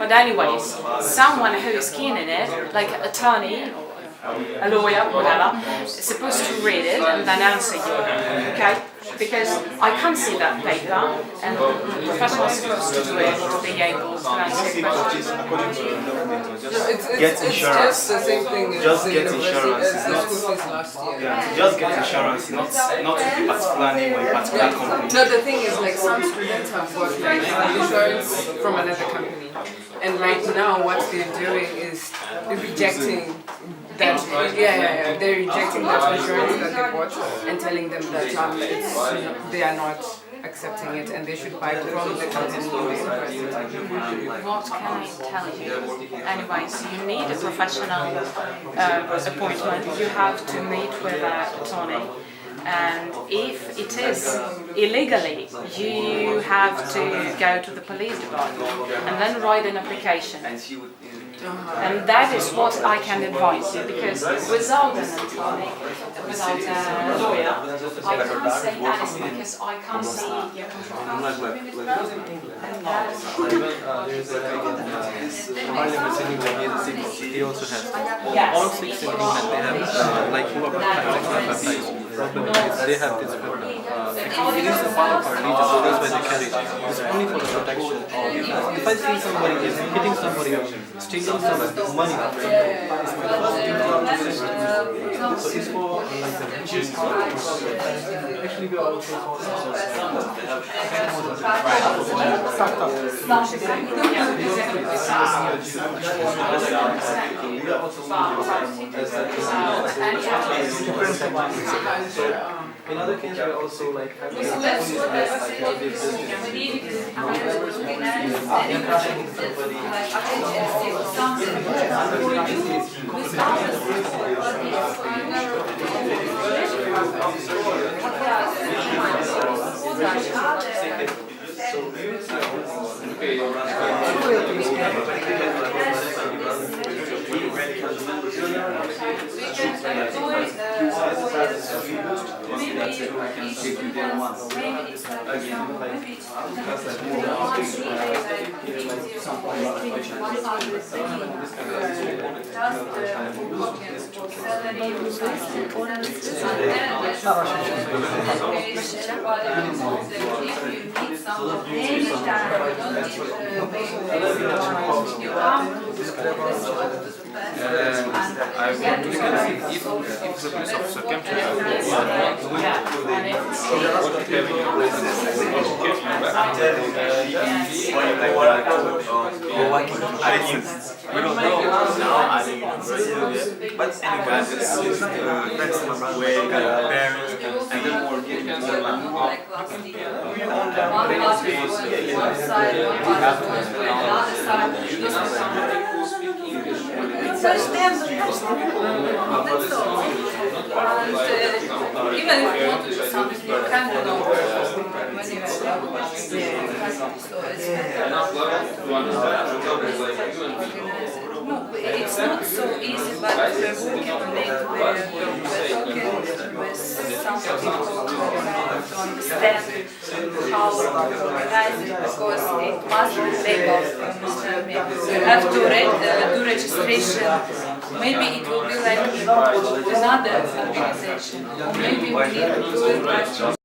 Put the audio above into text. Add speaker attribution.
Speaker 1: But anyways, someone who is keen in it, like an attorney, a lawyer, whatever, is supposed to read it and then answer you, okay? Because I can't see that paper, and the professional is supposed to do it to be able to answer questions.
Speaker 2: Get insurance.
Speaker 3: It's just the same thing
Speaker 2: Just
Speaker 3: as
Speaker 2: get
Speaker 3: the
Speaker 2: insurance.
Speaker 3: university, as the school fees last year.
Speaker 2: Yeah, just get insurance, not with a particular name or a particular company.
Speaker 3: No, the thing is, like, some students have got like insurance from another company, and right now what they're doing is rejecting that. They're rejecting that insurance that they bought and telling them that they are not accepting it and they should buy from the company university.
Speaker 1: What can I tell you? Anyways, you need a professional appointment. You have to meet with an attorney. And if it is illegally, you have to go to the police department and then write an application. And that is what I can advise you, because without an attorney, without a lawyer, I can't say anything because I can't see your control. And that is
Speaker 4: He also has
Speaker 1: yes.
Speaker 4: all 6 agreement. They have like who are baptized. Problem is they have this actually it is a part of our religion, so that's why they carry it. It's only for the protection of if I see somebody is hitting somebody or stealing some money from somebody, it's my first duty so it's for like the actually we are also in other cases we also like have
Speaker 5: if the police officer came to
Speaker 2: We don't know now at the university, but anyway, it's maximum way, parents, and then more
Speaker 6: even if you want to do something, you can do no, it's not so easy, but we're working on it. We're talking with some people to understand how to organize it, because it must be legal. You have to do registration. Maybe it will be like another organization, or maybe we need to do it like